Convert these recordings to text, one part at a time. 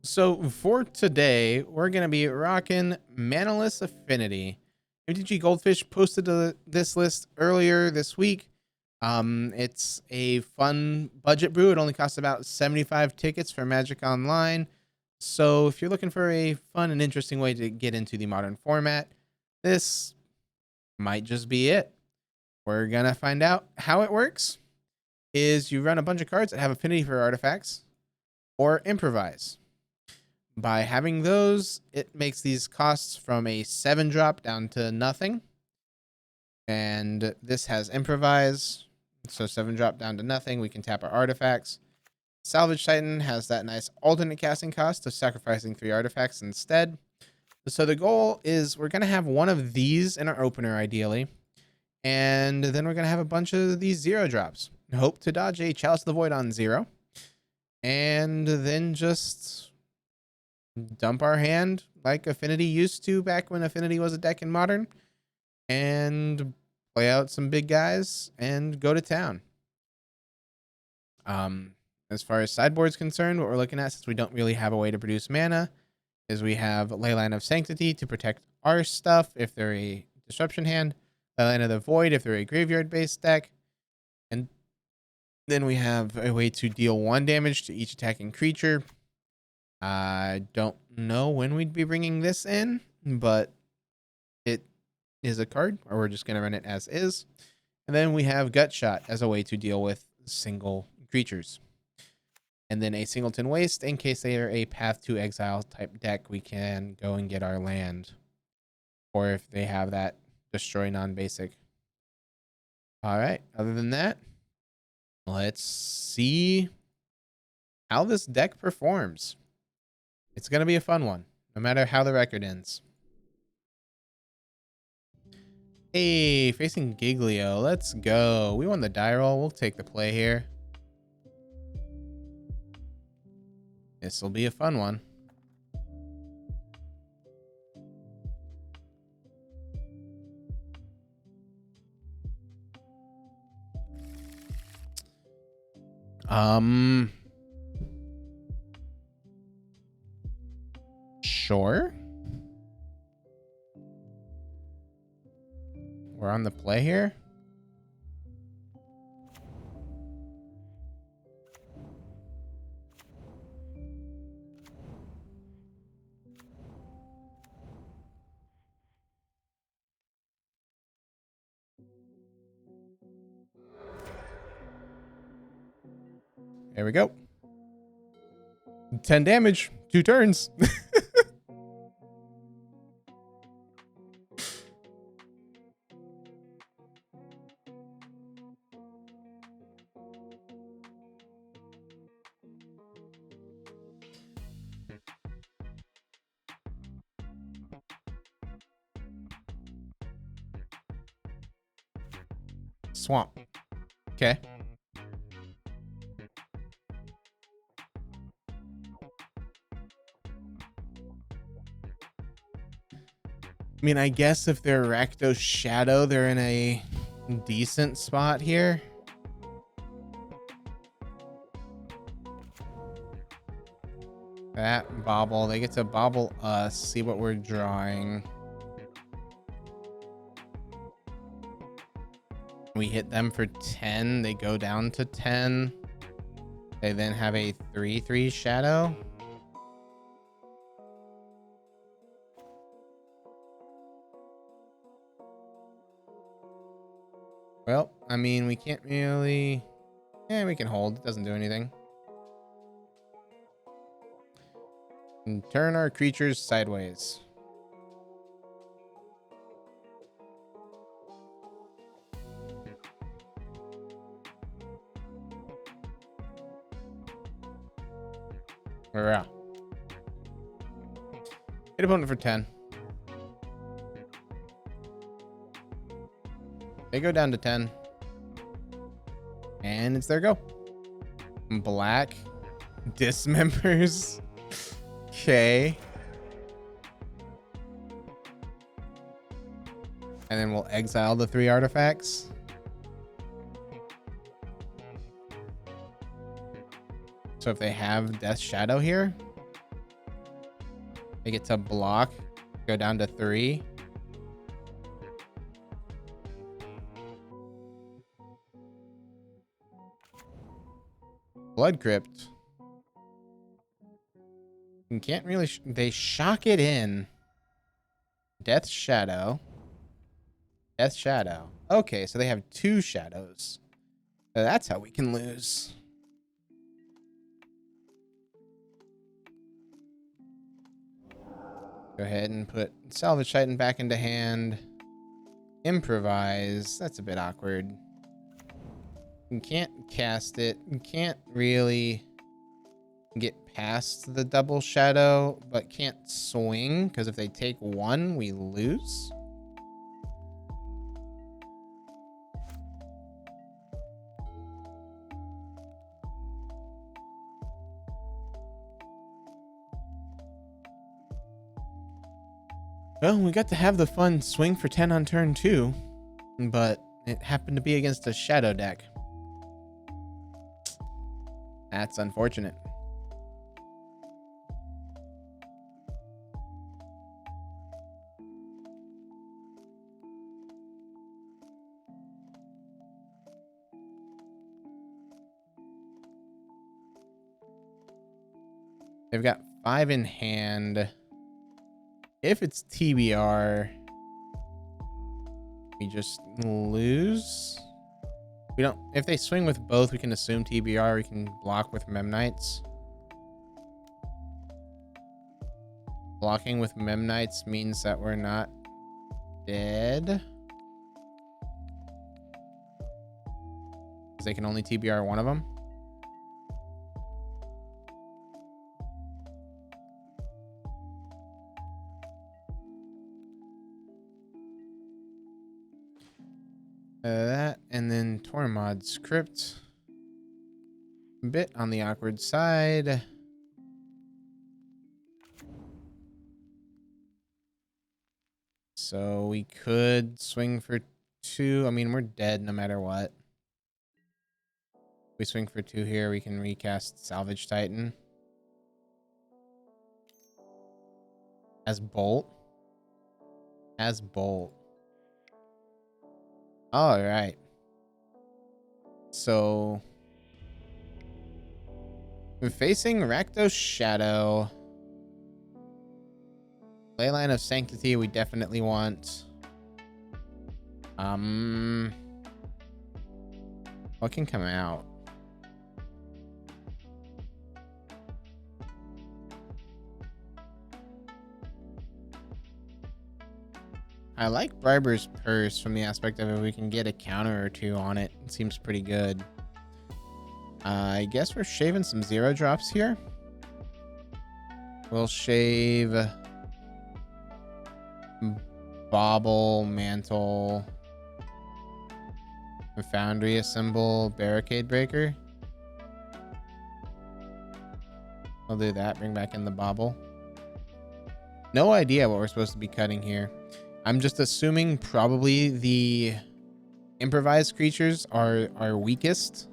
So for today, we're gonna be rocking Manaless Affinity. MTG Goldfish posted this list earlier this week. It's a fun budget brew. It only costs about 75 tickets for Magic Online. So if you're looking for a fun and interesting way to get into the modern format, this might just be it. We're gonna find out how it works. Is you run a bunch of cards that have affinity for artifacts or improvise. By having those, it makes these costs from a 7 drop down to nothing. And this has improvise, so 7 drop down to nothing. We can tap our artifacts. Salvage Titan has that nice alternate casting cost of sacrificing 3 artifacts instead. So the goal is we're going to have one of these in our opener ideally. And then we're going to have a bunch of these 0 drops. Hope to dodge a Chalice of the Void on 0. And then just dump our hand like Affinity used to back when Affinity was a deck in Modern, and play out some big guys and go to town. As far as sideboard's concerned, what we're looking at, since we don't really have a way to produce mana, is we have Leyline of Sanctity to protect our stuff if they're a disruption hand, Leyline of the Void if they're a graveyard-based deck, and then we have a way to deal 1 damage to each attacking creature. I don't know when we'd be bringing this in, but it is a card, or we're just going to run it as is. And then we have Gut Shot as a way to deal with single creatures. And then a Singleton Waste, in case they are a Path to Exile type deck, we can go and get our land. Or if they have that Destroy non-basic. All right, other than that, let's see how this deck performs. It's going to be a fun one, no matter how the record ends. Hey, facing Giglio. Let's go. We won the die roll. We'll take the play here. This will be a fun one. Sure. We're on the play here. There we go. 10 damage, 2 turns. Swamp. Okay. I mean, I guess if they're Rakdos Shadow, they're in a decent spot here. That bobble. They get to bobble us. See what we're drawing. We hit them for 10. They go down to 10. They then have a 3/3 shadow. Well, I mean, we can't really... Yeah, we can hold. It doesn't do anything. And turn our creatures sideways. We're out. Hit opponent for 10. They go down to 10. And it's their go. Black dismembers. Okay. And then we'll exile the 3 artifacts. So if they have Death Shadow here, Make it to block. Go down to 3. Blood Crypt. You can't really... they shock it in. Death Shadow. Death Shadow. Okay, so they have 2 shadows. So that's how we can lose. Go ahead and put Salvage Titan back into hand. Improvise. That's a bit awkward. You can't cast it. You can't really get past the double shadow, but can't swing, because if they take 1, we lose. Well, we got to have the fun swing for 10 on turn 2, but it happened to be against a shadow deck. That's unfortunate. They've got 5 in hand. If it's TBR, we just lose. We don't... if they swing with both, we can assume TBR. We can block with Memnites. Blocking with Memnites means that we're not dead. Because they can only TBR one of them. That, and then Tormod's Crypt. A bit on the awkward side. So we could swing for 2. I mean, we're dead no matter what. If we swing for 2 here, we can recast Salvage Titan. As Bolt. As Bolt. All right. So we're facing Rakdos Shadow. Leyline of Sanctity we definitely want. What can come out? I like Briber's Purse from the aspect of if we can get a counter or 2 on it. It seems pretty good. I guess we're shaving some 0 drops here. We'll shave Bauble, Mantle, Foundry Assemble, Barricade Breaker. I'll do that. Bring back in the Bauble. No idea what we're supposed to be cutting here. I'm just assuming probably the improvised creatures are weakest.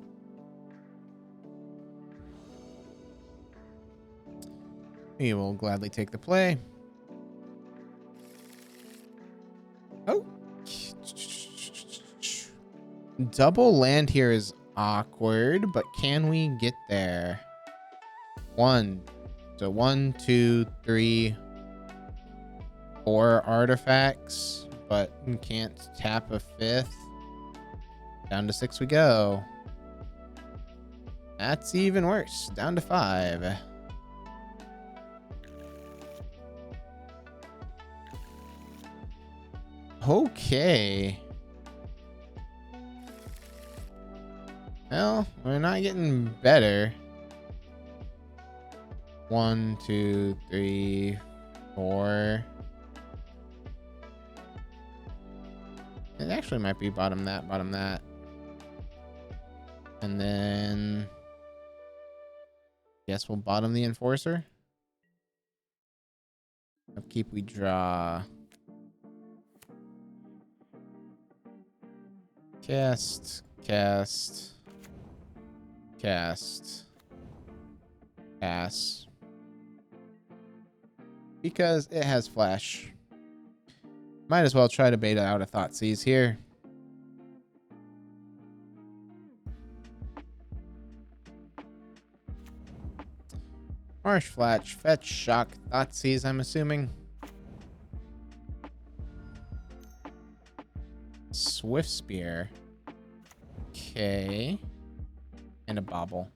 We will gladly take the play. Oh. Double land here is awkward, but can we get there? 1. So 1, 2, 3, 4 artifacts, but we can't tap a 5th. Down to 6 we go. That's even worse. Down to 5. Okay. Well, we're not getting better. 1, 2, 3, 4. It actually might be bottom that, bottom that. And then guess we'll bottom the Enforcer. Upkeep we draw. Cast, cast, cast, pass. because it has flash. Might as well try to bait out a Thoughtseize here. Marsh Flash, Fetch, Shock, Thoughtseize, I'm assuming. Swift Spear. Okay. And a Bobble.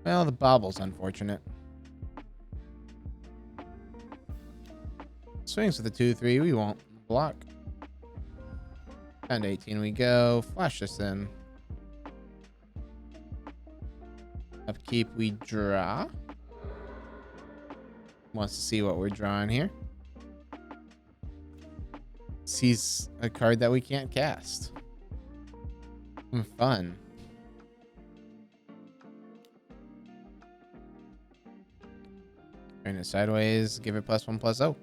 Well, the Bobble's unfortunate. Swings with a 2-3, we won't block. Down to 18 we go. Flash this in. Upkeep we draw. Wants to see what we're drawing here. Sees a card that we can't cast. Fun. Turn it sideways. Give it +1/+0.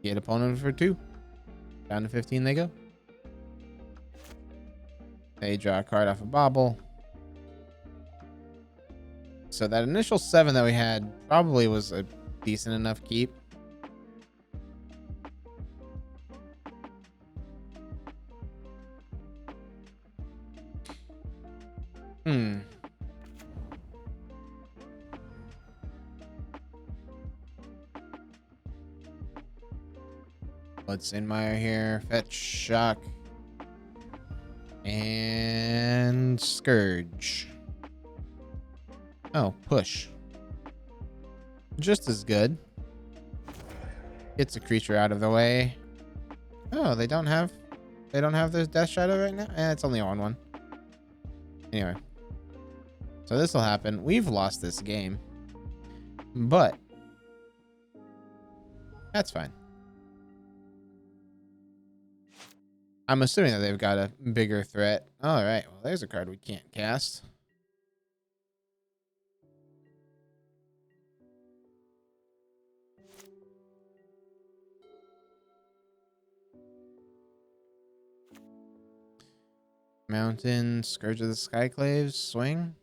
Get opponent for 2. Down to 15 they go. They draw a card off a Bobble. So that initial 7 that we had probably was a decent enough keep. Bloodstainmire here. Fetch, Shock. And Scourge. Oh, push. Just as good. Gets a creature out of the way. Oh, they don't have the Death Shadow right now? It's only on one. Anyway. So this will happen. We've lost this game. But that's fine. I'm assuming that they've got a bigger threat. All right. Well, there's a card we can't cast. Mountain, Scourge of the Skyclaves, swing.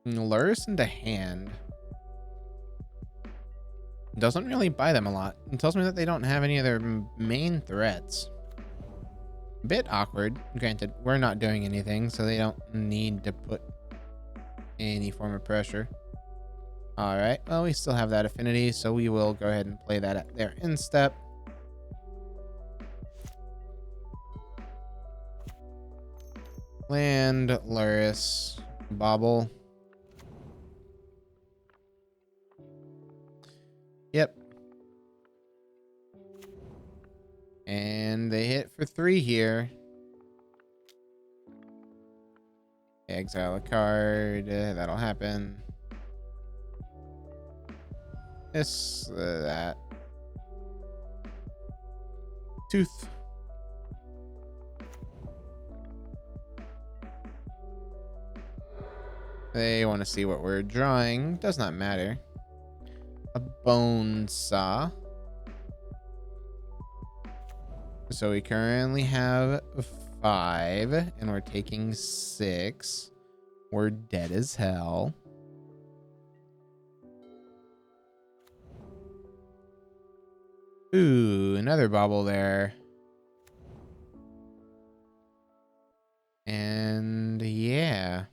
Lures into hand. Doesn't really buy them a lot. It tells me that they don't have any of their main threats. Bit awkward. Granted, we're not doing anything, so they don't need to put any form of pressure. Alright, well, we still have that affinity, so we will go ahead and play that at their instep. Land, Luris, Bobble. Yep. And they hit for 3 here. Exile a card. That'll happen. This, that. Tooth. They want to see what we're drawing. Does not matter. A bone saw. So we currently have 5 and we're taking 6. We're dead as hell. Ooh, another Bobble there. And yeah.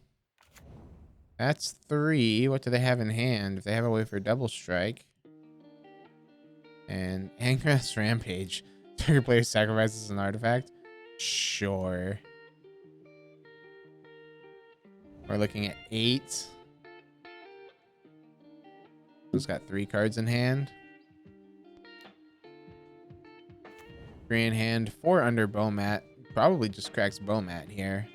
That's 3. What do they have in hand? If they have a way for double strike. And Angrath's Rampage. Target player sacrifices an artifact. Sure. We're looking at 8. Who's got 3 cards in hand? 3 in hand, 4 under Bowmat. Probably just cracks Bowmat here.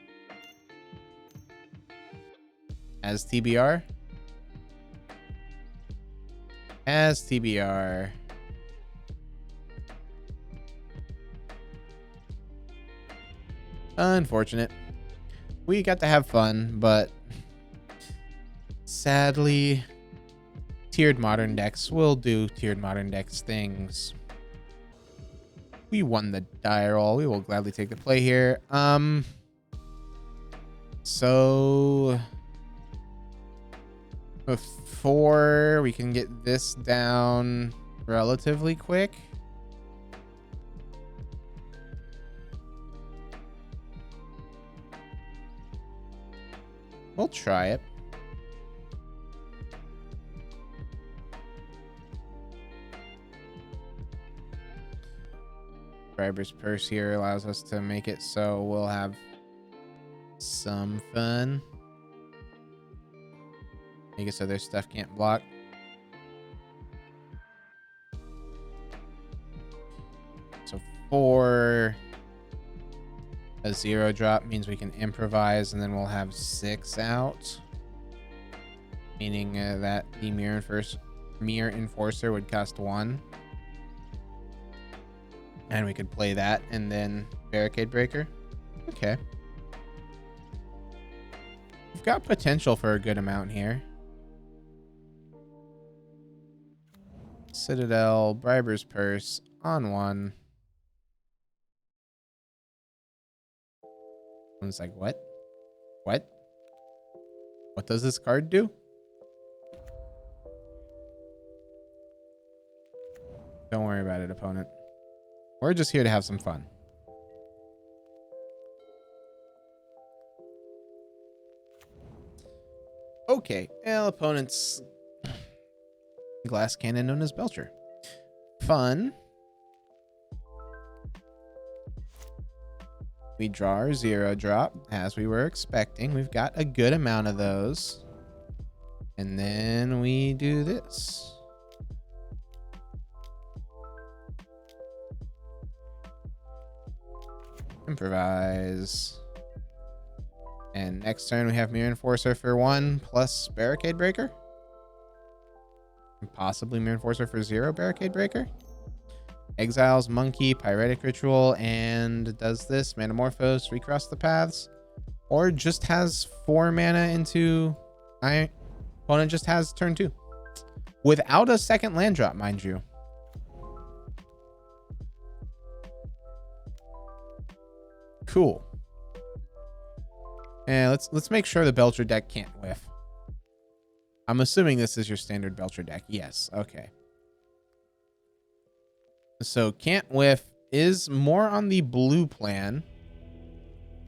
As TBR. As TBR. Unfortunate. We got to have fun, but sadly, tiered modern decks will do tiered modern decks things. We won the die roll. We will gladly take the play here. So before we can get this down relatively quick. We'll try it. Driver's purse here allows us to make it so we'll have some fun. Make it so their stuff can't block. So 4, a 0 drop means we can improvise, and then we'll have 6 out. Meaning that the mirror enforcer would cost 1. And we could play that and then barricade breaker. Okay. We've got potential for a good amount here. Citadel, Briber's Purse on 1. One's like, what? What? What does this card do? Don't worry about it, opponent. We're just here to have some fun. Okay, well, opponent's glass cannon known as Belcher. Fun. We draw our 0 drop, as we were expecting. We've got a good amount of those. And then we do this. Improvise. And next turn we have Mirror Enforcer for 1 plus Barricade Breaker. And possibly Mirror Enforcer for 0 Barricade Breaker. Exiles Monkey, Pyretic Ritual, and does this. Manamorphose, Recross the Paths. Or just has 4 mana into... Opponent just has turn 2. Without a second land drop, mind you. Cool. And let's make sure the Belcher deck can't whiff. I'm assuming this is your standard Belcher deck. Yes. Okay. So can't whiff is more on the blue plan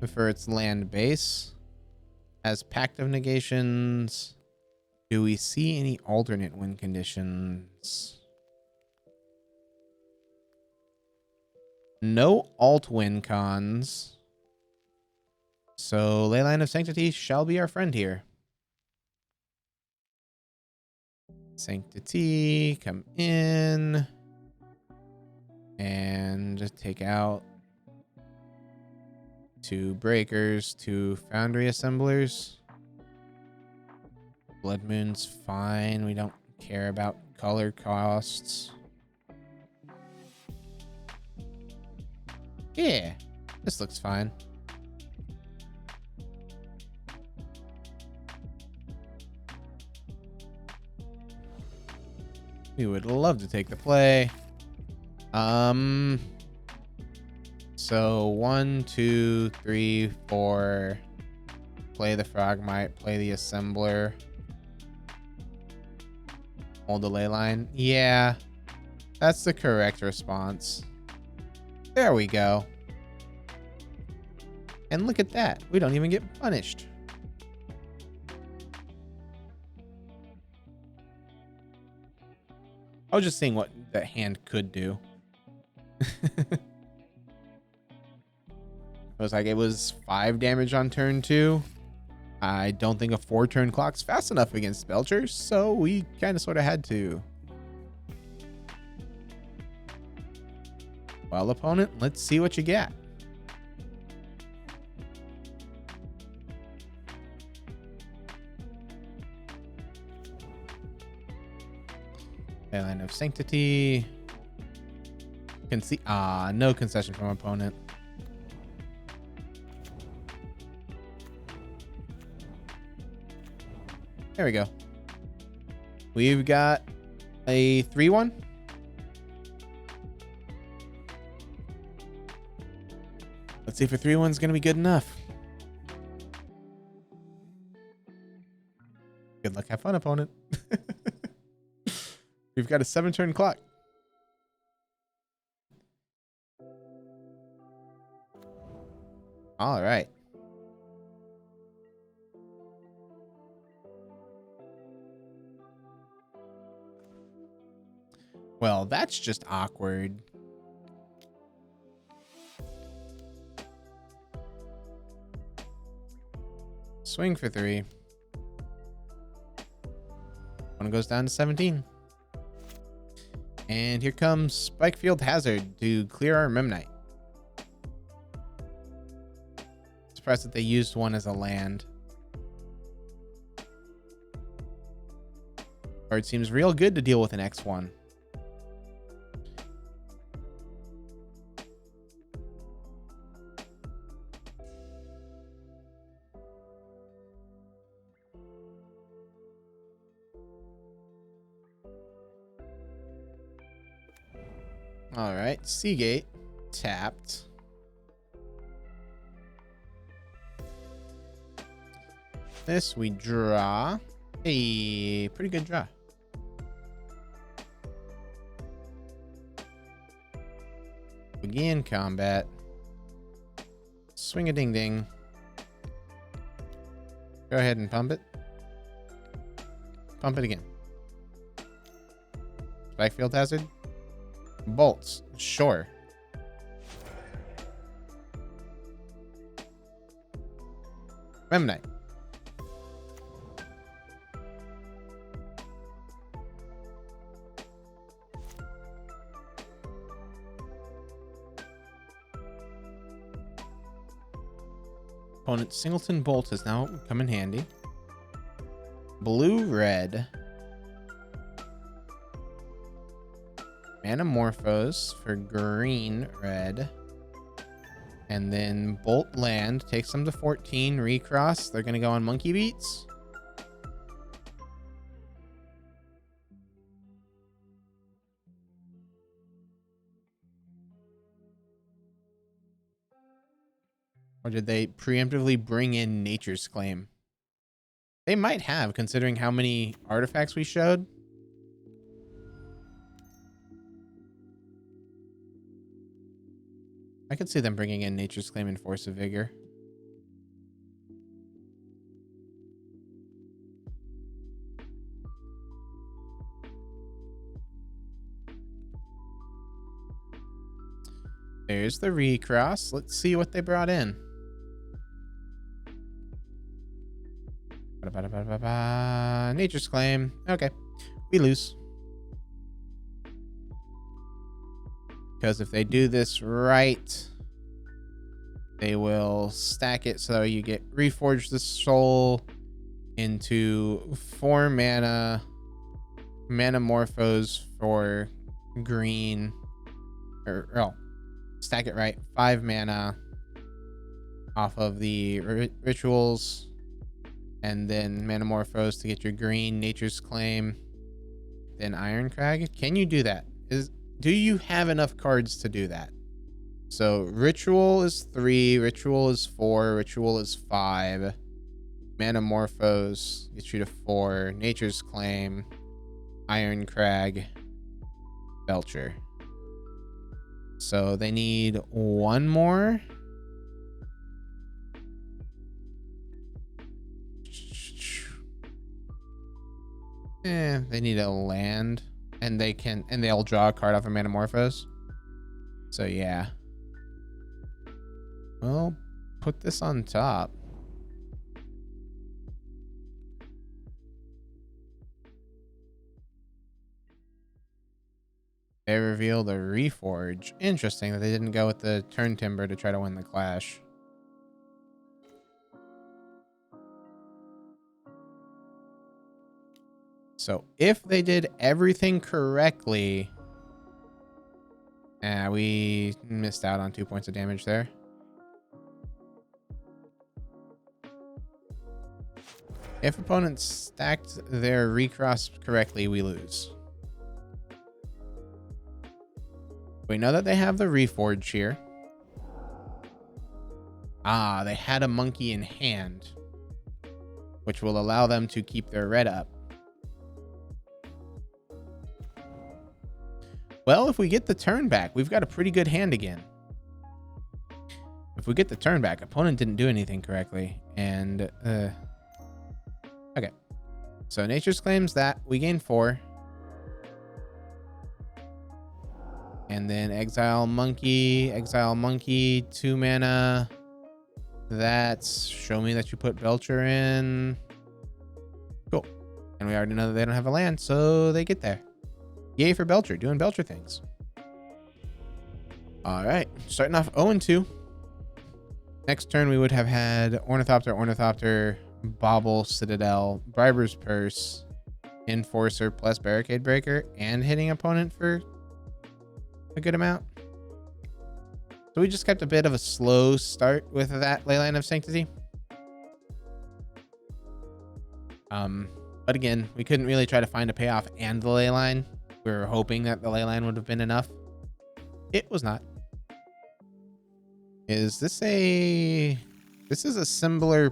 for its land base. As Pact of Negations. Do we see any alternate win conditions? No alt win cons. So Leyline of Sanctity shall be our friend here. Sanctity, come in. And take out 2 breakers, 2 foundry assemblers. Blood Moon's fine. We don't care about color costs. Yeah, this looks fine. We would love to take the play. So 1, 2, 3, 4. Play the Frogmite, play the Assembler. Hold the ley line. Yeah, that's the correct response. There we go. And look at that. We don't even get punished. I was just seeing what that hand could do. It was like it was 5 damage on turn 2. I don't think a 4-turn clock's fast enough against Belcher, so we kind of sort of had to. Well, opponent, let's see what you got. Leyline of Sanctity. No concession from opponent. There we go. We've got a 3/1. Let's see if a 3-1's going to be good enough. Good luck, have fun, opponent. We've got a 7-turn clock. All right. Well, that's just awkward. Swing for 3. One goes down to 17. And here comes Spikefield Hazard to clear our Memnite. Surprised that they used one as a land. Card seems real good to deal with an X1. All right, Seagate tapped. This we draw. A pretty good draw. Begin combat. Swing a ding ding. Go ahead and pump it. Pump it again. Spikefield Hazard. Bolts. Sure. Memnite. Opponent's Singleton Bolt has now come in handy. Blue red. Manamorphose for green red. And then Bolt land takes them to 14. Recross. They're going to go on Monkey Beats. Or did they preemptively bring in Nature's Claim? They might have, considering how many artifacts we showed. I could see them bringing in Nature's Claim and Force of Vigor. There's the recross. Let's see what they brought in. Nature's Claim. Okay. We lose. Because if they do this right, they will stack it so you get Reforge the Soul into 4 mana Manamorphose for green. Stack it right. 5 mana off of the rituals. And then Manamorphose to get your green Nature's Claim. Then Ironcrag. Can you do that? Do you have enough cards to do that? So Ritual is 3, Ritual is 4, Ritual is 5. Manamorphose gets you to 4. Nature's Claim. Ironcrag. Belcher. So they need 1 more. They need a land, and they'll draw a card off of Manamorphose. So yeah. Well, put this on top. They revealed a Reforge. Interesting that they didn't go with the Turn Timber to try to win the clash. So if they did everything correctly, we missed out on 2 points of damage there. If opponents stacked their recross correctly, we lose. We know that they have the Reforge here. Ah, they had a monkey in hand, which will allow them to keep their red up. Well, if we get the turn back, we've got a pretty good hand again. If we get the turn back, opponent didn't do anything correctly. And, okay. So Nature's Claims that. We gain 4. And then exile monkey, 2 mana. That's show me that you put Belcher in. Cool. And we already know that they don't have a land, so they get there. Yay for Belcher, doing Belcher things. All right, starting off 0-2. Next turn, we would have had Ornithopter, Bauble, Citadel, Briber's Purse, Enforcer, plus Barricade Breaker, and hitting opponent for a good amount. So we just kept a bit of a slow start with that Leyline of Sanctity. But again, we couldn't really try to find a payoff and the Leyline. We were hoping that the Leyline would have been enough. It was not. Is this a... This is a similar...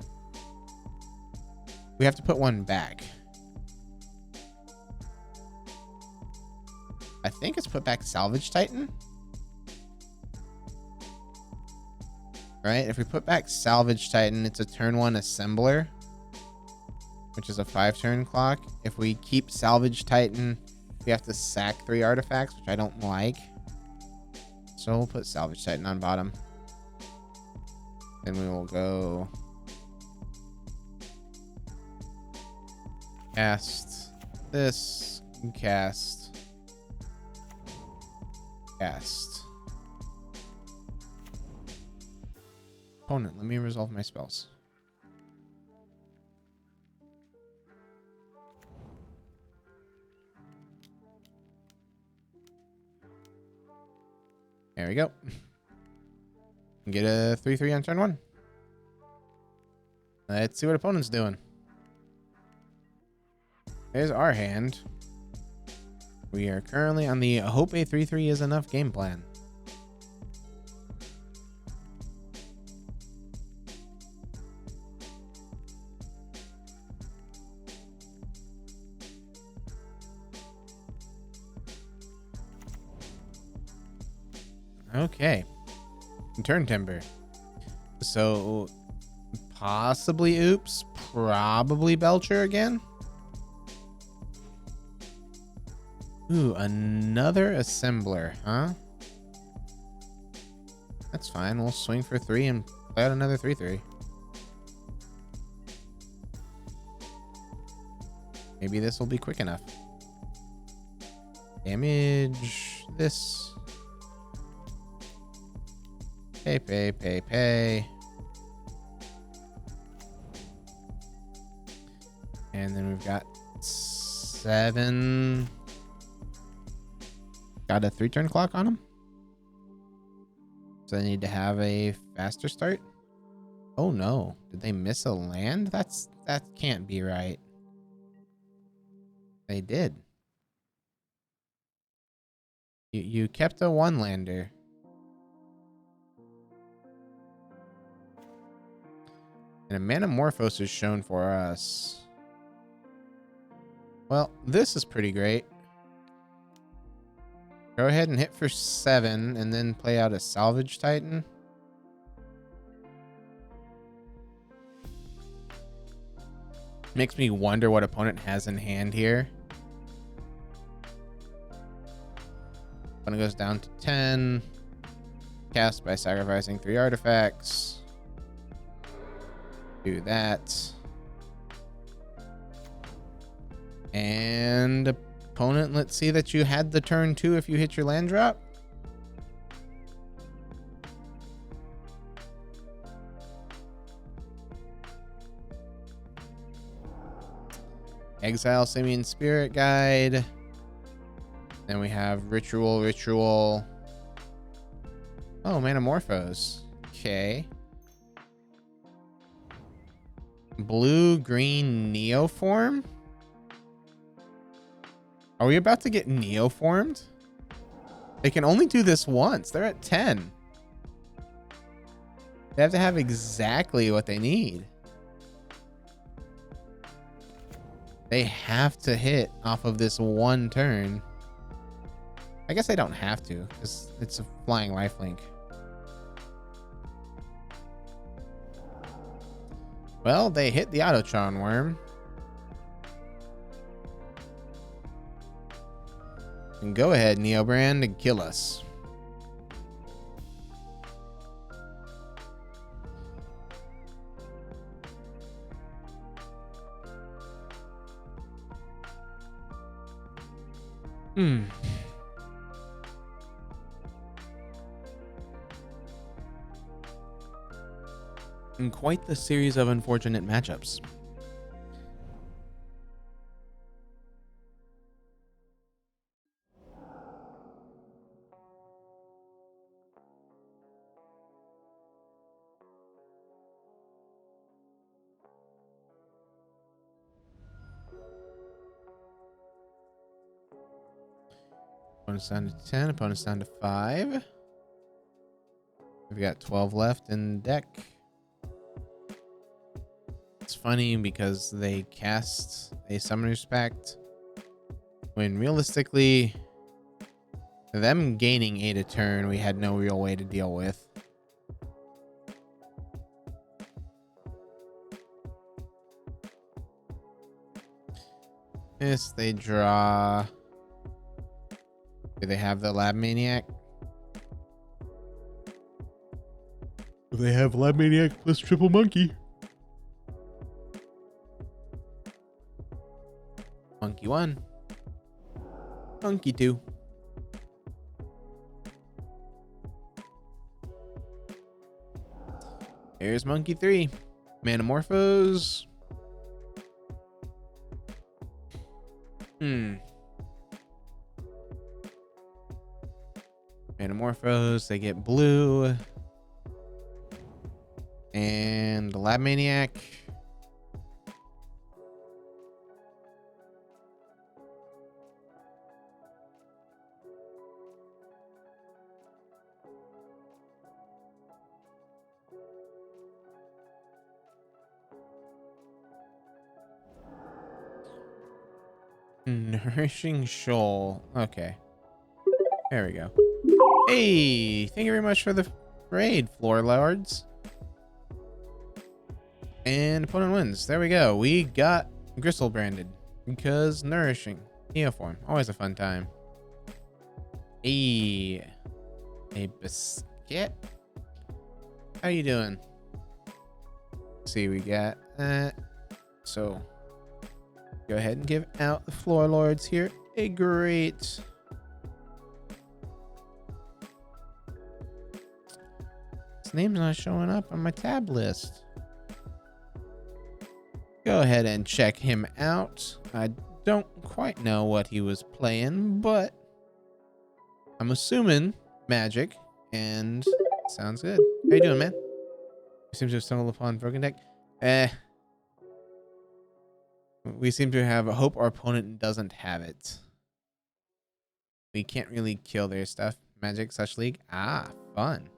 We have to put one back. I think it's put back Salvage Titan. Right? If we put back Salvage Titan, it's a turn 1 Assembler, which is a 5-turn clock. If we keep Salvage Titan, we have to sack 3 artifacts, which I don't like. So we'll put Salvage Titan on bottom. Then we will go cast this, cast. Opponent, let me resolve my spells. There we go. Get a 3/3 on turn 1. Let's see what opponent's doing. There's our hand. We are currently on the hope a 3/3 is enough game plan. Okay. Turn Timber. So possibly Oops, probably Belcher again. Ooh, another Assembler, huh? That's fine. We'll swing for 3 and play out another 3/3. Maybe this will be quick enough. Damage this. Pay. And then we've got 7. Got a 3-turn clock on them. So I need to have a faster start. Oh no. Did they miss a land? That can't be right. They did. You kept a 1-lander. And a Manamorphose is shown for us. Well, this is pretty great. Go ahead and hit for 7 and then play out a Salvage Titan. Makes me wonder what opponent has in hand here. Opponent goes down to 10. Cast by sacrificing 3 artifacts. Do that. And opponent, let's see that you had the turn 2 if you hit your land drop. Exile Simian Spirit Guide. Then we have Ritual. Oh, Manamorphose. Okay. Blue-green Neoform? Are we about to get Neoformed? They can only do this once. They're at 10. They have to have exactly what they need. They have to hit off of this one turn. I guess they don't have to, because it's a flying lifelink. Well, they hit the Autotron worm. And go ahead, Neobrand, and kill us. And quite the series of unfortunate matchups. Opponent's down to 10, opponent's down to 5. We've got 12 left in deck. It's funny because they cast a Summoner's Pact when realistically them gaining 8 a turn we had no real way to deal with. Yes, they draw. Do they have the Lab Maniac? They have Lab Maniac plus Triple Monkey. Monkey 1. Monkey 2. There's Monkey 3. Manamorphose. Manamorphose, they get blue. And the Lab Maniac. Nourishing Shoal. Okay. There we go. Hey, thank you very much for the raid, Floor Lords. And opponent wins. There we go. We got Gristle branded because nourishing. Neoform. Always a fun time. Hey. A biscuit. How you doing? Let's see, we got that. So go ahead and give out the Floor Lords here. A great. His name's not showing up on my tab list. Go ahead and check him out. I don't quite know what he was playing, but I'm assuming magic, and sounds good. How you doing, man? You seem to have stumbled upon broken deck. We seem to have a hope our opponent doesn't have it. We can't really kill their stuff. Magic such league. Ah, fun.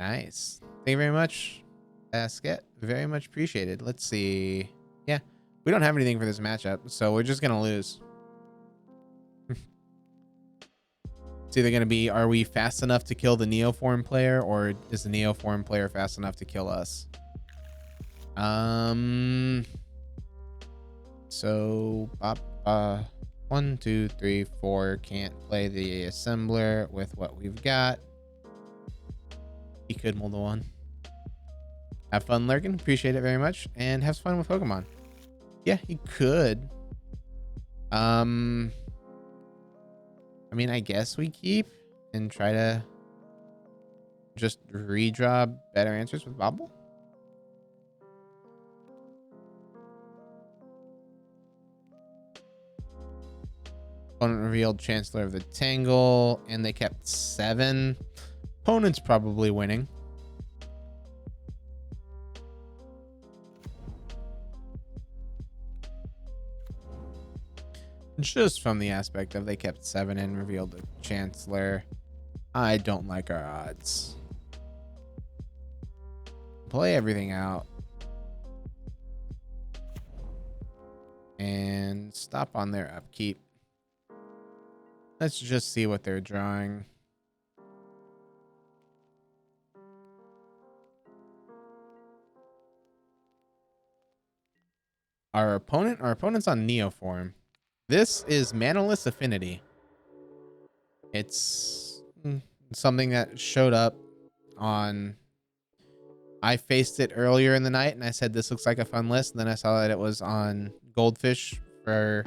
Nice. Thank you very much, Basket. Very much appreciated. Let's see. Yeah, we don't have anything for this matchup, so we're just gonna lose. It's either gonna be, are we fast enough to kill the Neoform player, or is the Neoform player fast enough to kill us? So, 1, 2, 3, 4 can't play the assembler with what we've got. He could mold the one. Have fun lurking. Appreciate it very much. And have fun with Pokemon. Yeah, he could. I mean, I guess we keep and try to just redraw better answers with Bobble. Opponent revealed Chancellor of the Tangle, and they kept 7. Opponent's probably winning. Just from the aspect of they kept 7 and revealed the Chancellor. I don't like our odds. play everything out. And stop on their upkeep. Let's just see what they're drawing. Our opponent's on Neoform. This is Manaless Affinity. It's something that showed up on... I faced it earlier in the night and I said this looks like a fun list. And then I saw that it was on Goldfish for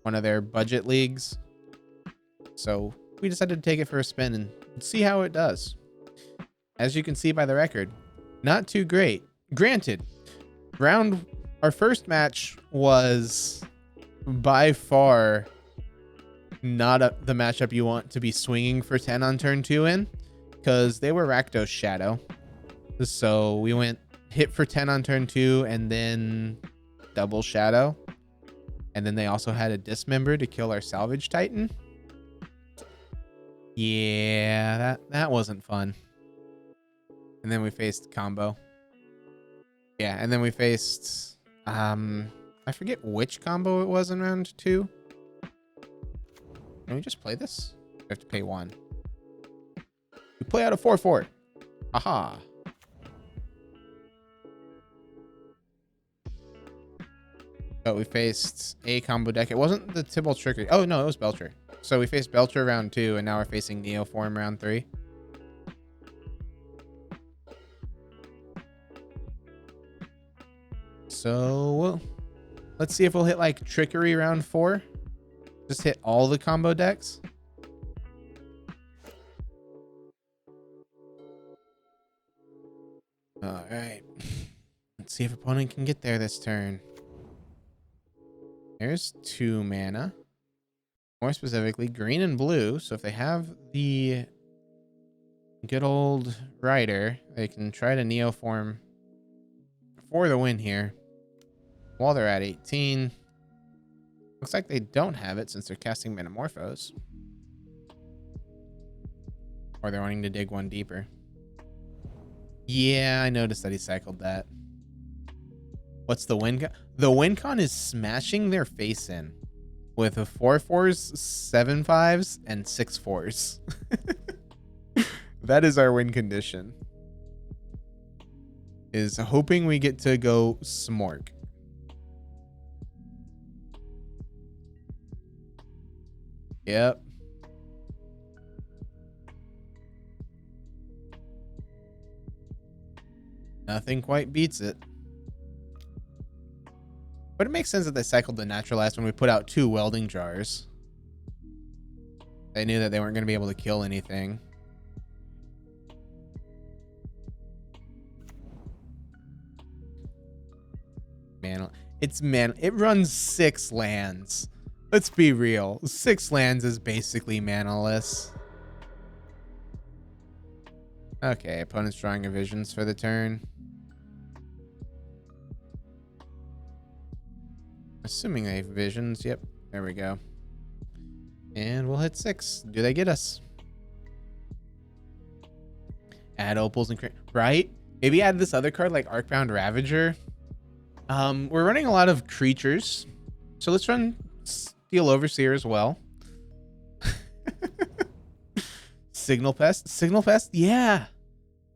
one of their budget leagues. So we decided to take it for a spin and see how it does. As you can see by the record, not too great. Granted, our first match was by far not the matchup you want to be swinging for 10 on turn 2 in, because they were Rakdos Shadow. So we went hit for 10 on turn 2 and then double Shadow. And then they also had a Dismember to kill our Salvage Titan. Yeah, that wasn't fun. And then we faced combo. Yeah, and then we faced... I forget which combo it was in round 2. Can we just play this? We have to pay 1. We play out a 4-4. Aha. But we faced a combo deck. It wasn't the Tybalt Trickery. Oh, no, it was Belcher. So we faced Belcher round 2, and now we're facing Neoform round 3. So let's see if we'll hit like Trickery round 4. Just hit all the combo decks. All right. Let's see if opponent can get there this turn. There's 2 mana. More specifically, green and blue. So if they have the good old Rider, they can try to Neoform for the win here. While they're at 18. Looks like they don't have it since they're casting Metamorphose. Or they're wanting to dig one deeper. Yeah, I noticed that he cycled that. What's the win con? The win con is smashing their face in with a 4-4s, 7-5s, and 6-4s. That is our win condition. Is hoping we get to go Smork. Yep. Nothing quite beats it. But it makes sense that they cycled the Naturalized when we put out 2 welding jars. They knew that they weren't going to be able to kill anything. It runs 6 lands. Let's be real. 6 lands is basically manaless. Okay, opponent's drawing a Visions for the turn. Assuming they have Visions. Yep, there we go. And we'll hit 6. Do they get us? Add Opals and... Right? Maybe add this other card like Arcbound Ravager. We're running a lot of creatures. So let's run Steel Overseer as well. Signal Pest. Signal Pest? Yeah.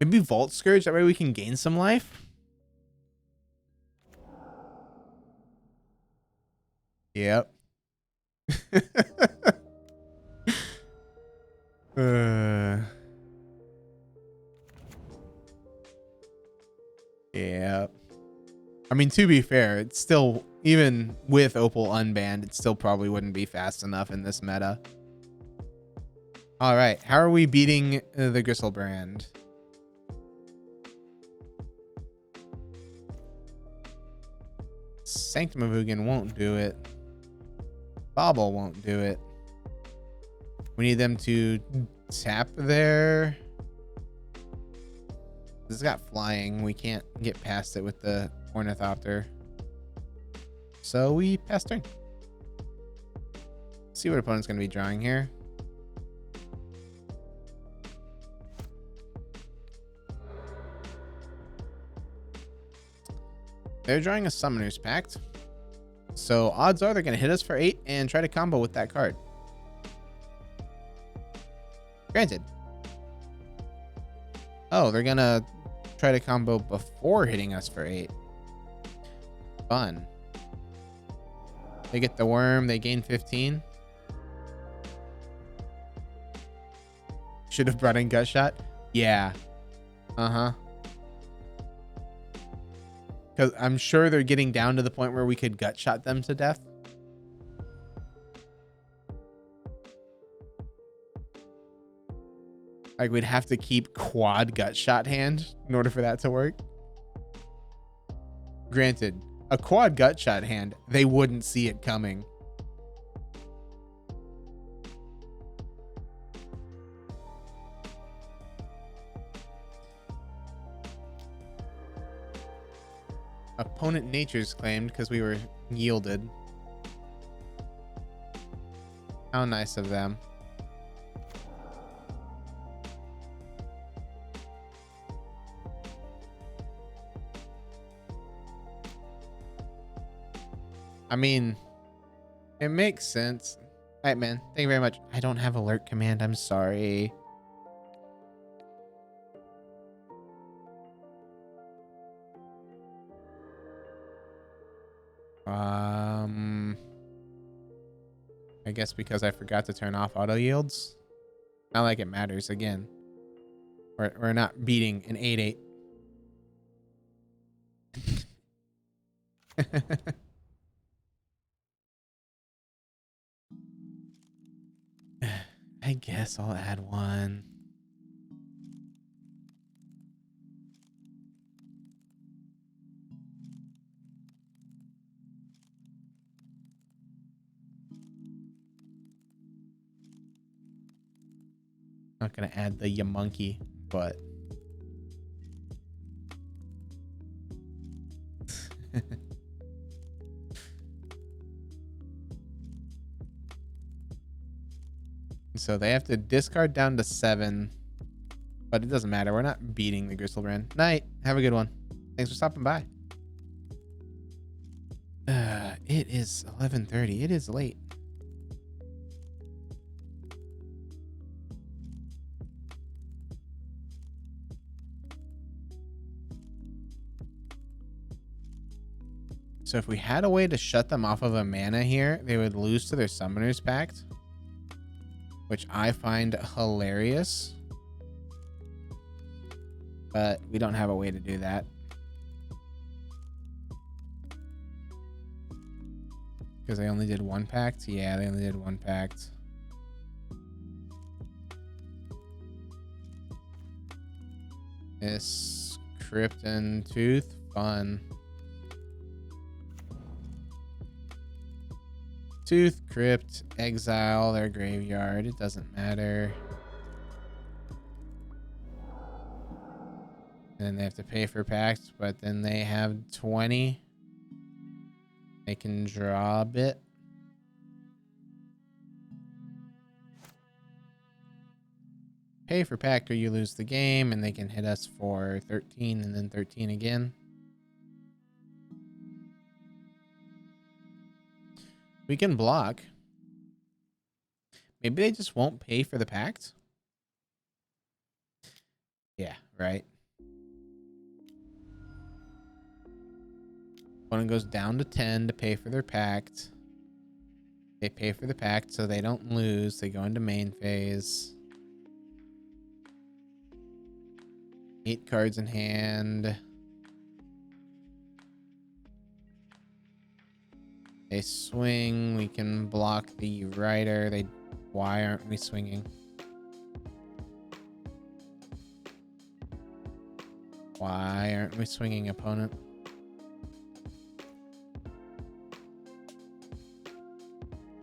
Maybe Vault Scourge. That way we can gain some life. Yep. Yeah. I mean, to be fair, it's still, even with Opal unbanned, it still probably wouldn't be fast enough in this meta. All right. How are we beating the Gristlebrand? Sanctum of Ugin won't do it. Bobble won't do it. We need them to tap their... This has got flying. We can't get past it with the Ornithopter. So we pass turn. See what opponent's going to be drawing here. They're drawing a Summoner's Pact. So odds are they're going to hit us for 8 and try to combo with that card. Granted. Oh, they're going to try to combo before hitting us for 8. Fun. They get the worm. They gain 15. Should have brought in Gut Shot. Yeah. Uh-huh. Because I'm sure they're getting down to the point where we could Gut Shot them to death. Like, we'd have to keep quad Gut Shot hand in order for that to work. Granted, a quad Gut Shot hand, they wouldn't see it coming. Opponent Nature's claimed because we were yielded. How nice of them. I mean, it makes sense. All right, man. Thank you very much. I don't have alert command. I'm sorry. I guess because I forgot to turn off auto yields. Not like it matters again. We're not beating an 8-8. I guess I'll add one. Not gonna add the monkey, but so they have to discard down to 7, but it doesn't matter. We're not beating the Gristlebrand. Night. Have a good one. Thanks for stopping by. It is 11:30. It is late. So if we had a way to shut them off of a mana here, they would lose to their Summoner's Pact, which I find hilarious. But we don't have a way to do that. Because they only did 1 pact? Yeah, they only did 1 pact. This Crypt and Tooth, fun. Tooth, Crypt, exile their graveyard. It doesn't matter. And then they have to pay for packs, but then they have 20. They can draw a bit. Pay for pack or you lose the game, and they can hit us for 13 and then 13 again. We can block. Maybe they just won't pay for the pact. Yeah, right. Opponent goes down to 10 to pay for their pact. They pay for the pact so they don't lose. They go into main phase. 8 cards in hand. They swing. We can block the rider. Why aren't we swinging? Why aren't we swinging, opponent?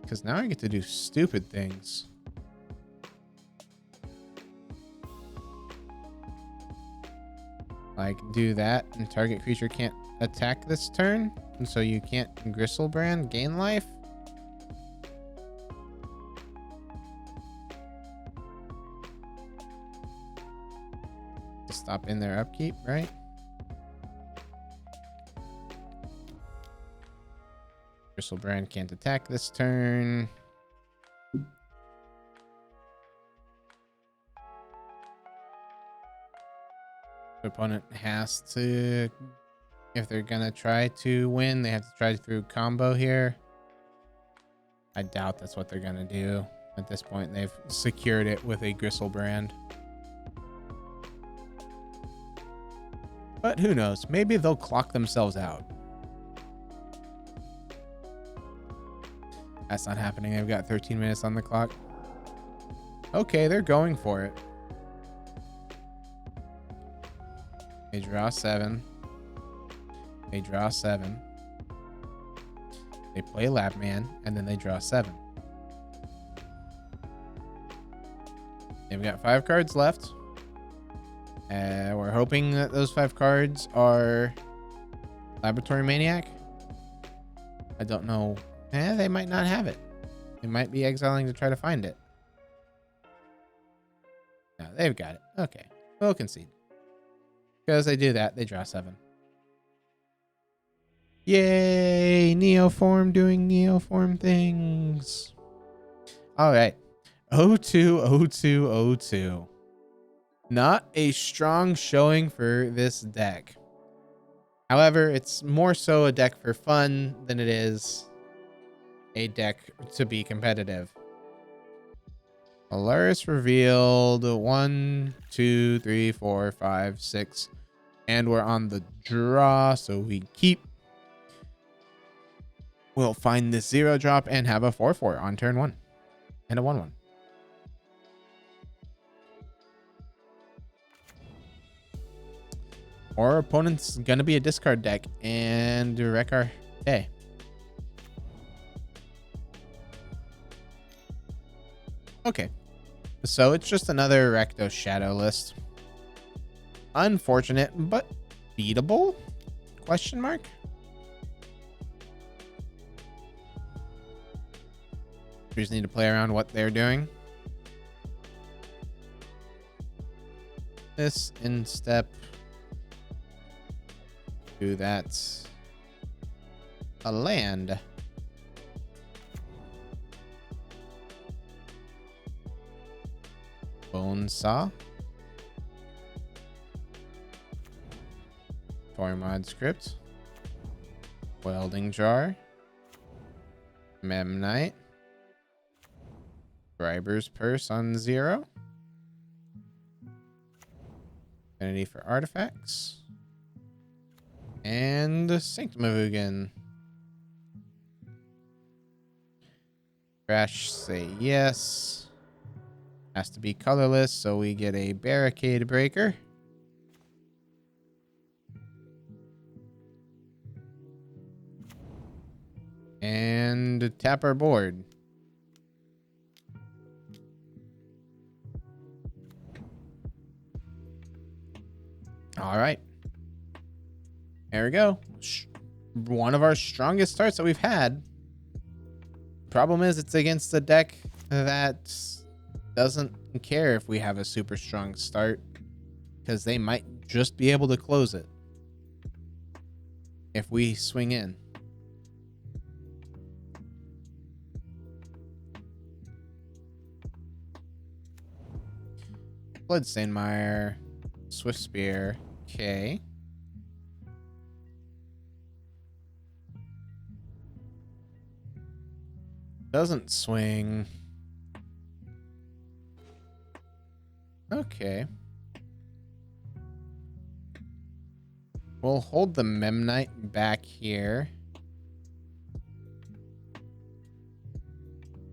Because now I get to do stupid things. Like do that and target creature can't attack this turn. And so you can't Gristlebrand gain life. To stop in their upkeep, right? Gristlebrand can't attack this turn. The opponent has to, if they're gonna try to win, they have to try through combo here. I doubt that's what they're gonna do. At this point, they've secured it with a Gristlebrand. But who knows? Maybe they'll clock themselves out. That's not happening. They've got 13 minutes on the clock. Okay, they're going for it. They draw 7. They draw 7. They play Labman, and then they draw 7. They've got 5 cards left. We're hoping that those 5 cards are Laboratory Maniac. I don't know. They might not have it. They might be exiling to try to find it. No, they've got it. Okay. We'll concede. Because they do that, they draw 7. Yay! Neoform doing Neoform things. Alright. 0-2, 0-2, 0-2. Not a strong showing for this deck. However, it's more so a deck for fun than it is a deck to be competitive. Alaris revealed 1, 2, 3, 4, 5, 6. And we're on the draw, so we keep. We'll find this 0 drop and have a 4/4 on turn 1. And a 1/1. Our opponent's gonna be a discard deck and wreck our day. Okay. So it's just another Recto Shadow list. Unfortunate, but beatable? Question mark? We just need to play around what they're doing. This instep. Do that. A land. Bone Saw. Tormod Script. Welding Jar. Memnite. Briber's Purse on 0. Affinity for artifacts. And Sanctimavugan. Crash say yes. Has to be colorless, so we get a Barricade Breaker. And tap our board. All right. There we go. One of our strongest starts that we've had. Problem is, it's against a deck that doesn't care if we have a super strong start, because they might just be able to close it if we swing in. Bloodstainmire, Swift Spear, okay. Doesn't swing. Okay. We'll hold the Memnite back here.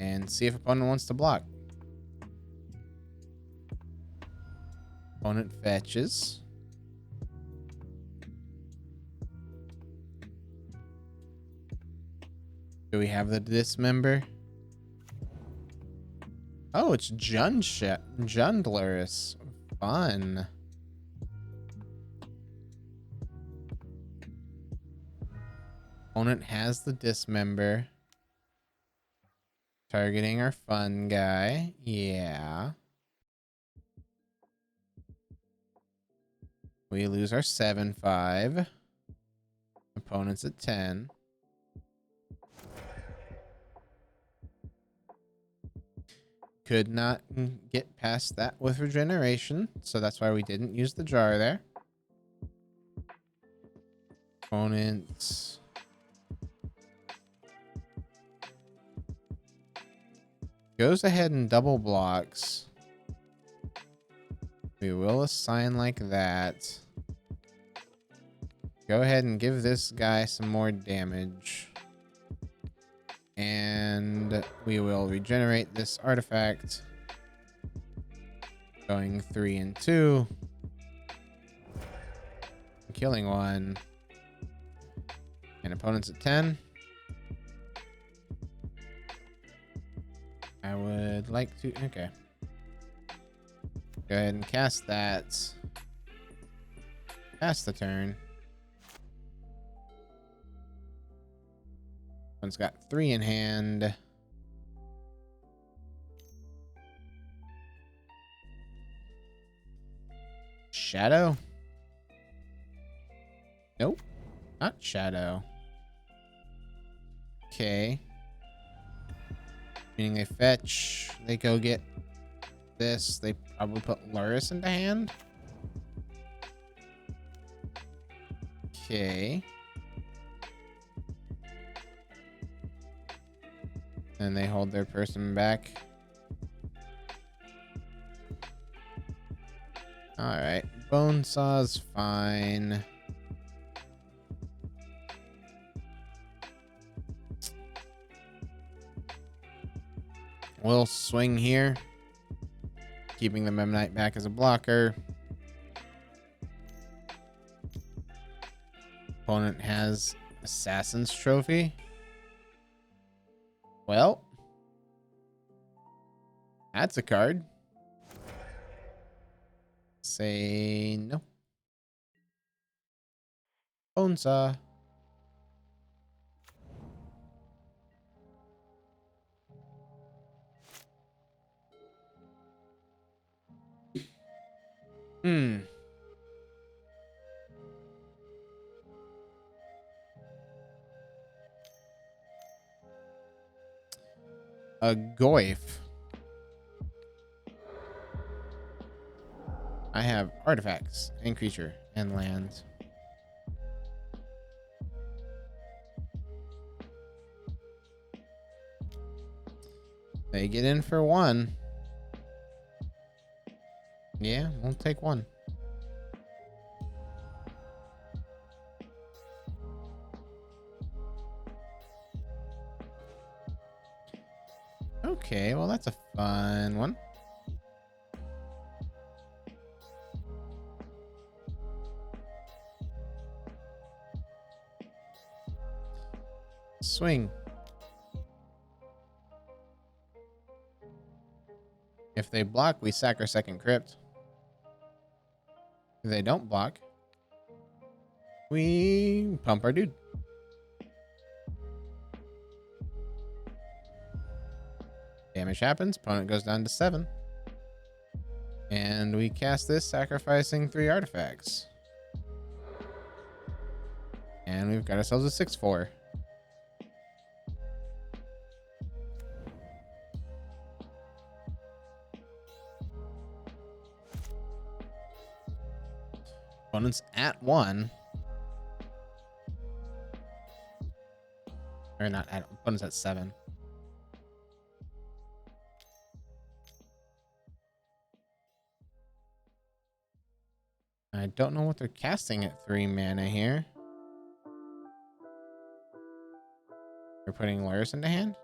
And see if opponent wants to block. Opponent fetches. Do we have the Dismember? Oh, it's Jundlerus. Fun. Opponent has the Dismember. Targeting our fun guy. Yeah. We lose our 7/5. Opponent's at 10. could not get past that with regeneration, so that's why we didn't use the jar there. Opponents. Goes ahead and double blocks. We will assign like that. Go ahead and give this guy some more damage. And we will regenerate this artifact. Going 3 and 2. Killing 1. And opponents at 10. I would like to... Okay. Go ahead and cast that. Pass the turn. One's got 3 in hand. Shadow? Nope. Not Shadow. Okay. Meaning they fetch. They go get this. They probably put Luris into hand. Okay. And they hold their person back. Alright. Bone Saw's fine. We'll swing here. Keeping the Memnite back as a blocker. Opponent has Assassin's Trophy. Well, that's a card. Say no. Bone Saw. A Goyf. I have artifacts and creature and lands. They get in for 1. Yeah, we'll take 1. Okay, well, that's a fun one. Swing. If they block, we sack our second crypt. If they don't block, we pump our dude. Damage happens. Opponent goes down to 7. And we cast this, sacrificing 3 artifacts. And we've got ourselves a 6/4. Opponent's at 1. Or not at, opponent's at 7. I don't know what they're casting at 3 mana here. They're putting Luris into hand?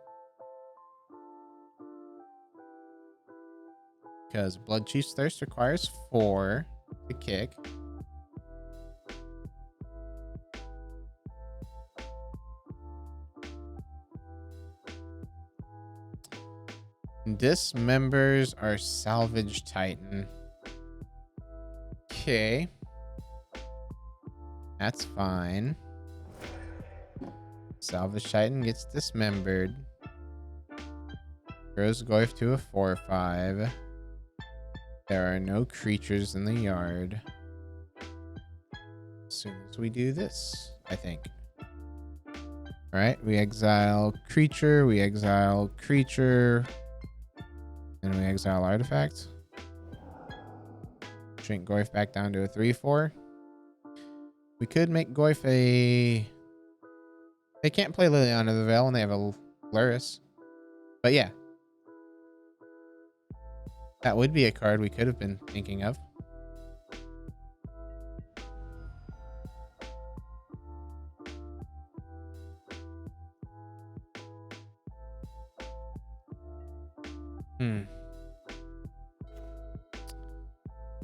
Because Blood Chief's Thirst requires 4 to kick. Dismembers our Salvage Titan. Okay. That's fine. Salvage Titan gets dismembered. Grows Goyf to a 4/5. There are no creatures in the yard. As soon as we do this, I think. Alright, we exile creature, we exile creature. And we exile artifact. Shrink Goyf back down to a 3/4. We could make Goyf a... They can't play Liliana of the Veil and they have a Luris. But yeah. That would be a card we could have been thinking of.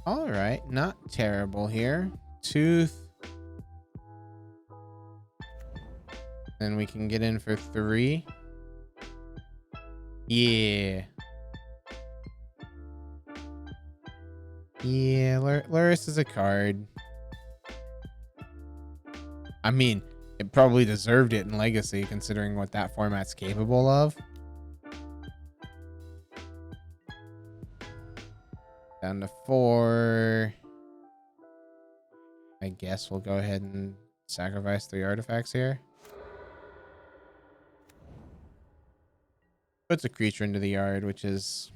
All right, not terrible here. Tooth. Then we can get in for 3. Yeah. Yeah, Luris is a card. I mean, it probably deserved it in Legacy, considering what that format's capable of. Down to 4. I guess we'll go ahead and sacrifice 3 artifacts here. Puts a creature into the yard, which is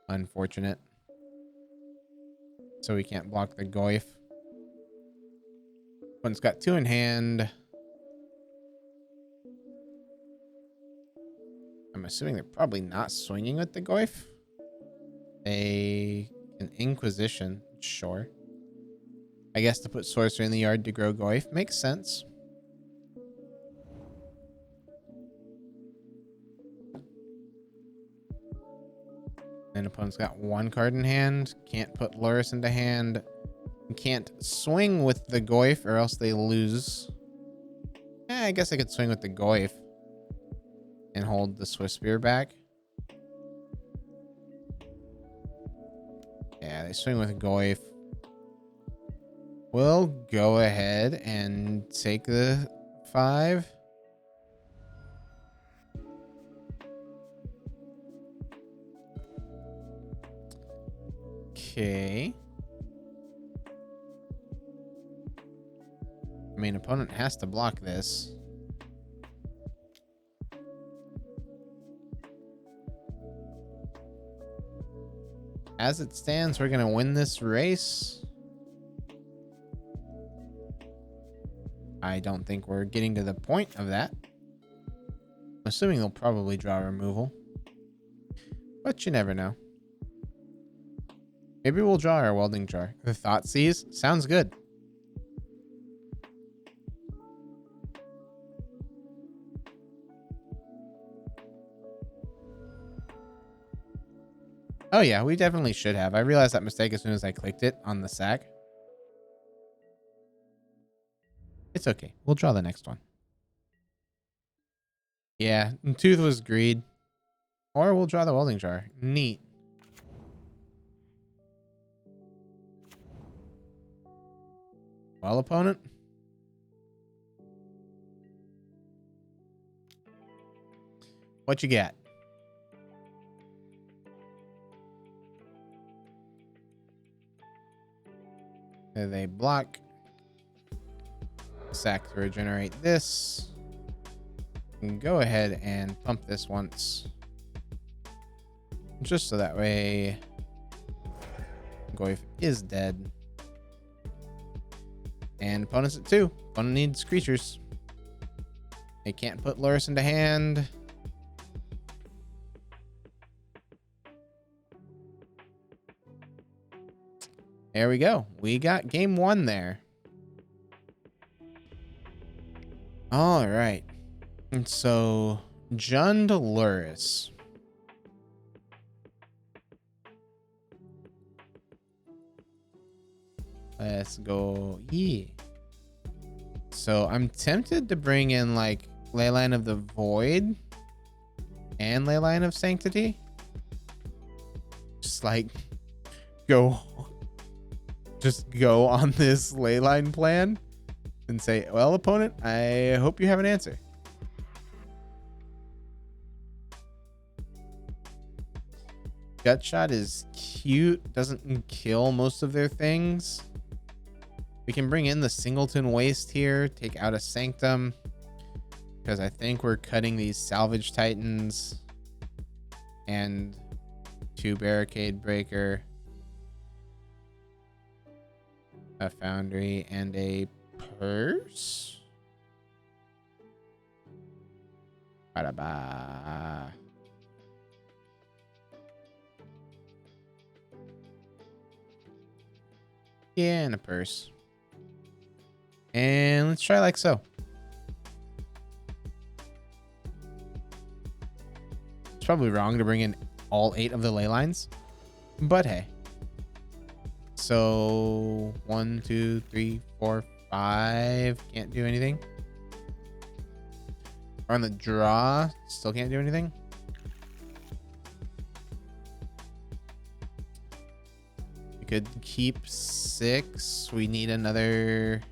unfortunate. So we can't block the Goyf. One's got 2 in hand. I'm assuming they're probably not swinging with the Goyf. An Inquisition, sure. I guess to put Sorcerer in the yard to grow Goyf makes sense. And opponent's got 1 card in hand. Can't put Luris into hand. Can't swing with the Goyf or else they lose. I guess I could swing with the Goyf and hold the Swift Spear back. Yeah, they swing with Goyf. We'll go ahead and take the 5. Okay. I mean, opponent has to block this. As it stands, we're going to win this race. I don't think we're getting to the point of that. I'm assuming they'll probably draw removal. But you never know. Maybe we'll draw our Welding Jar. The Thoughtseize sounds good. Oh yeah, we definitely should have. I realized that mistake as soon as I clicked it on the sack. It's okay. We'll draw the next one. Yeah, Tooth was greed. Or we'll draw the Welding Jar. Neat. Well, opponent. What you got? They block. Sack to regenerate this. And go ahead and pump this once. Just so that way Goyf is dead. And opponent's at 2. Opponent needs creatures. They can't put Luris into hand. There we go. We got game 1 there. All right. And so, Jund Luris. Let's go. Yeah. So, I'm tempted to bring in, like, Leyline of the Void and Leyline of Sanctity. Just, like, just go on this Leyline plan and say, well, opponent, I hope you have an answer. Gutshot is cute, doesn't kill most of their things. We can bring in the Singleton Waste here, take out a Sanctum, because I think we're cutting these Salvage Titans and 2 barricade breaker, a foundry, and a purse. Ba-da-ba. Yeah, and a purse. And let's try like so. It's probably wrong to bring in all 8 of the ley lines, but hey. So 1, 2, 3, 4, 5 can't do anything. Or on the draw, still can't do anything. We could keep 6. We need another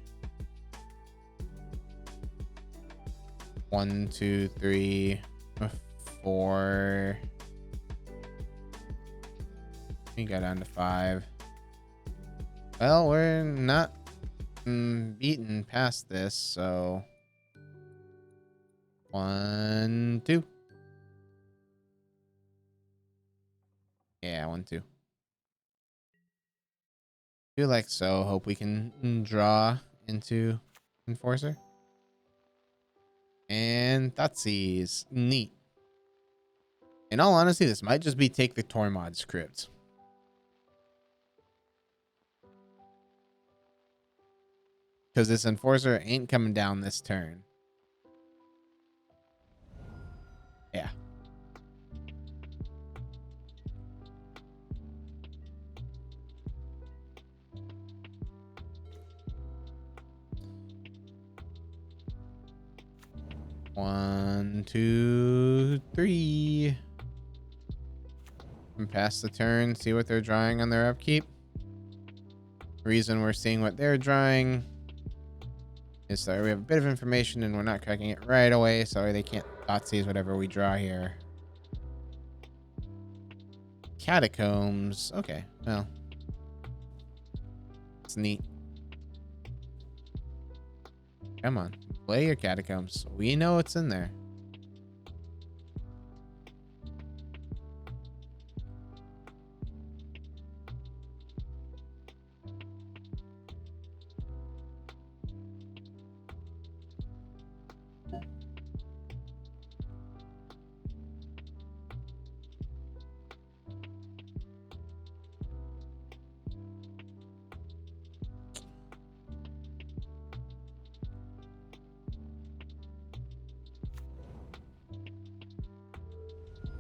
1, 2, 3, 4. We got down to 5. Well, we're not beaten past this, so 1, 2. Yeah, 1, 2. Do like so. Hope we can draw into Enforcer. And Thoughtseize. Neat. In all honesty, this might just be take the Tormod script. Because this Enforcer ain't coming down this turn. Yeah. One, 2, 3. And pass the turn, see what they're drawing on their upkeep. Reason we're seeing what they're drawing is that we have a bit of information and we're not cracking it right away. Sorry, they can't Thoughtseize whatever we draw here. Catacombs. Okay, well. It's neat. Come on. Play your Catacombs. We know it's in there.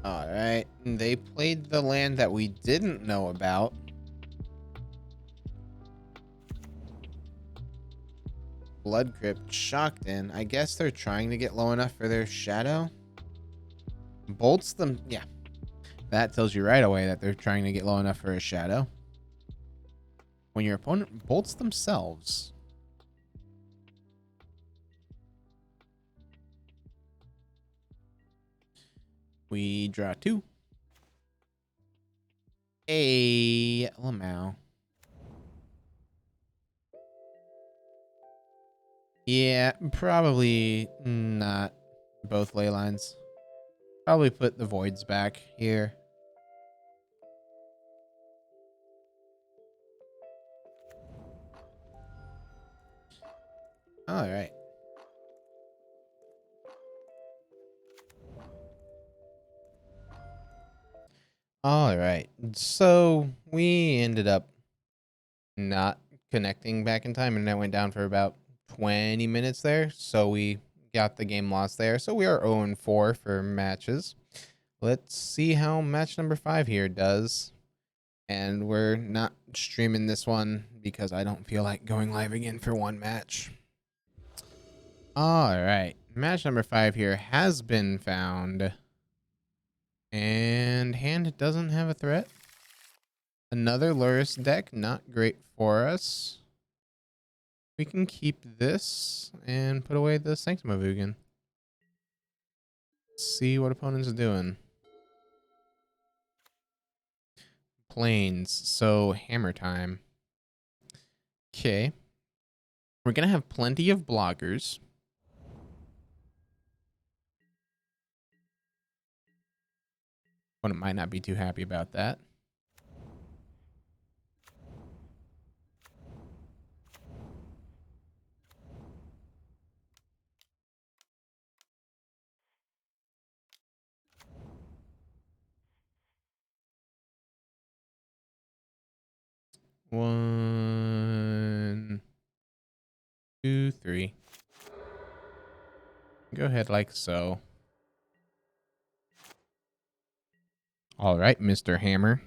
All right. They played the land that we didn't know about. Blood Crypt shocked in. I guess they're trying to get low enough for their shadow. Bolts them. Yeah. That tells you right away that they're trying to get low enough for a shadow. When your opponent bolts themselves. We draw 2. A Lamau. Yeah, probably not both ley lines. Probably put the voids back here. All right. All right. So we ended up not connecting back in time, and that went down for about 20 minutes there. So we got the game lost there. So we are 0-4 for matches. Let's see how match number 5 here does. And we're not streaming this one because I don't feel like going live again for one match. All right. Match number 5 here has been found. And hand doesn't have a threat. Another Luris deck, not great for us. We can keep this and put away the Sanctum of Ugin. See what opponents are doing. Plains, so hammer time. Okay. We're going to have plenty of blockers. Opponent might not be too happy about that. One, two, three. Go ahead like so. All right, Mr. Hammer.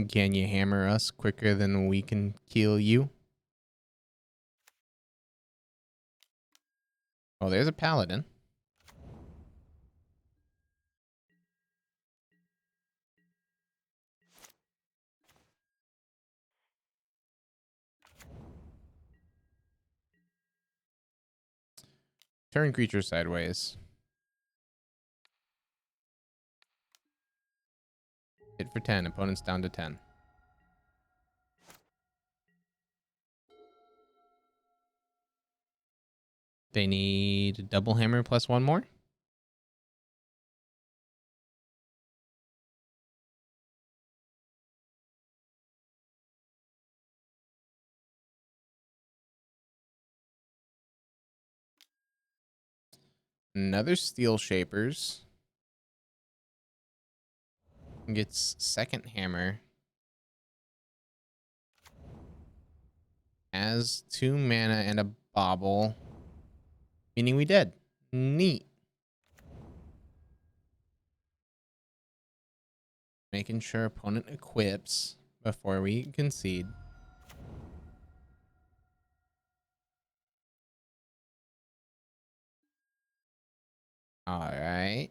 Can you hammer us quicker than we can kill you? Oh, there's a paladin. Turn creature sideways. Hit for 10. Opponent's down to 10. They need a double hammer plus one more. Another Steel Shapers. Gets second hammer. Has 2 mana and a bauble. Meaning we dead. Neat. Making sure opponent equips before we concede. Alright.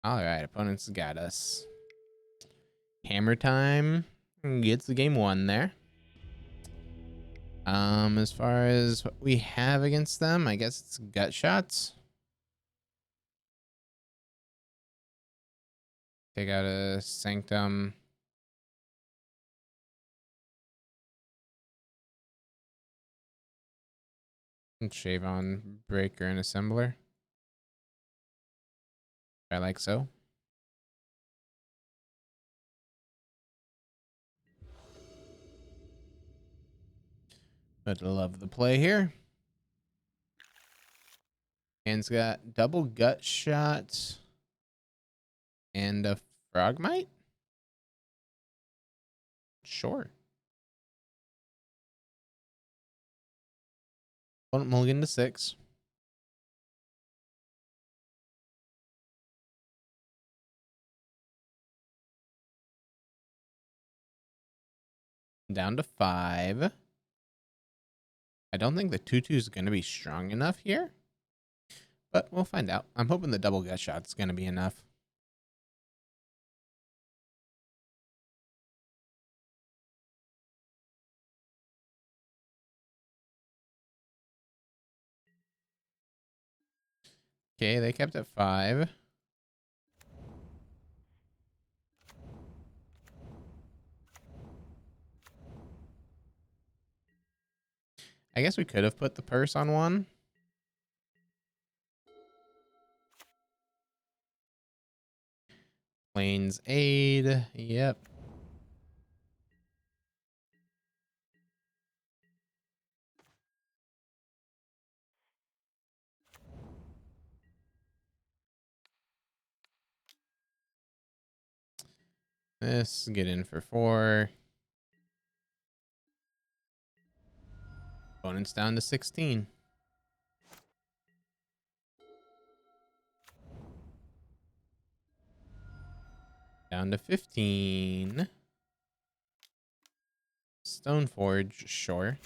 Alright, opponent's got us. Hammer time gets the game won there. As far as what we have against them, I guess it's gut shots. Take out a Sanctum. And shave on Breaker and Assembler. I like so. But I love the play here. Hand's got double gut shot and a Frogmite? Sure. Opponent mulligan to 6. Down to 5. I don't think the 2/2 is going to be strong enough here. But we'll find out. I'm hoping the double gut shot's going to be enough. Okay, they kept at 5. I guess we could have put the purse on 1. Plains aid. Yep. This get in for 4. Opponent's down to 16. Down to 15. Stoneforge, sure.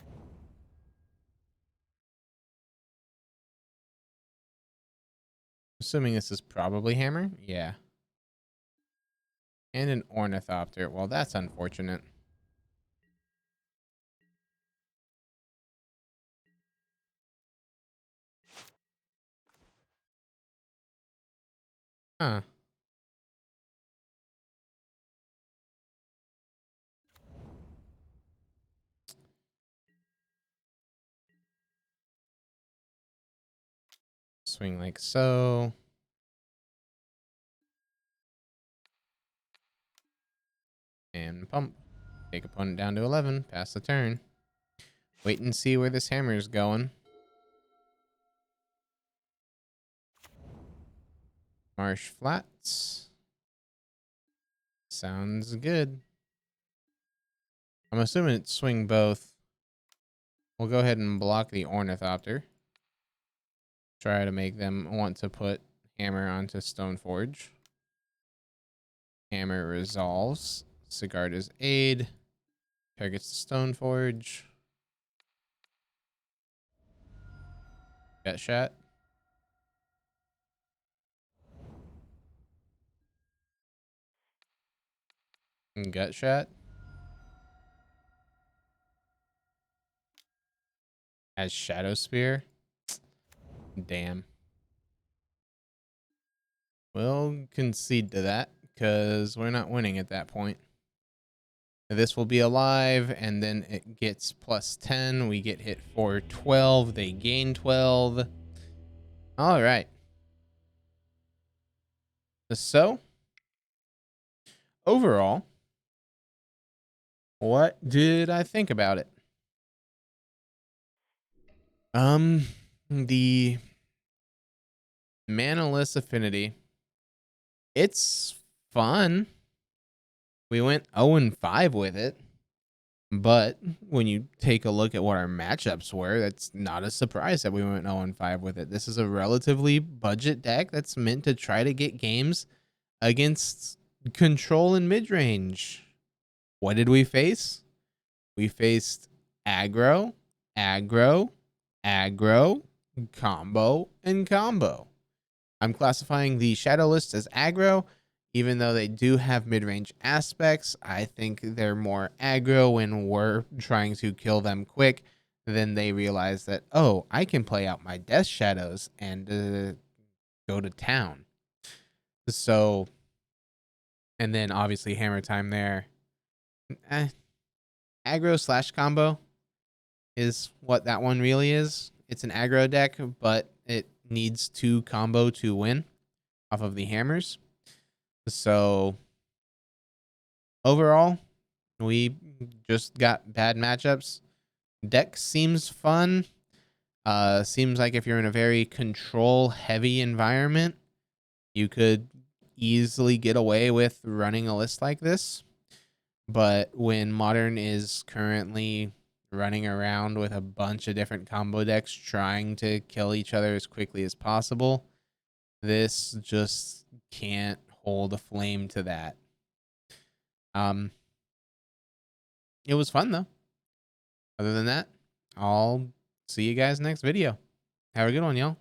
Assuming this is probably hammer? Yeah. And an ornithopter. Well, that's unfortunate. Huh. Swing like so. and pump. Take opponent down to 11. Pass the turn. Wait and see where this hammer is going. Marsh flats. Sounds good. I'm assuming it's swing both. We'll go ahead and block the Ornithopter. Try to make them want to put hammer onto Stoneforge. Hammer resolves. Sigarda's aid. Targets the Stoneforge. Gut shot. And gut shot. As Shadow Spear. Damn. We'll concede to that because we're not winning at that point. This will be alive, and then it gets plus 10. We get hit for 12. They gain 12. All right. So, overall, what did I think about it? The Manaless Affinity. It's fun. We went 0-5 with it. But when you take a look at what our matchups were, that's not a surprise that we went 0-5 with it. This is a relatively budget deck that's meant to try to get games against control and mid-range. What did we face? We faced aggro, aggro, aggro, combo, and combo. I'm classifying the Shadow list as aggro, even though they do have mid-range aspects. I think they're more aggro when we're trying to kill them quick. Then they realize that, oh, I can play out my Death Shadows and go to town. So, and then obviously Hammer Time there. Aggro slash combo is what that one really is. It's an aggro deck, but it needs 2 combo to win off of the hammers. So overall, we just got bad matchups. Deck seems fun. Seems like if you're in a very control heavy environment, you could easily get away with running a list like this. But when Modern is currently running around with a bunch of different combo decks trying to kill each other as quickly as possible, this just can't hold a flame to that. It was fun though. Other than that, I'll see you guys next video. Have a good one, y'all.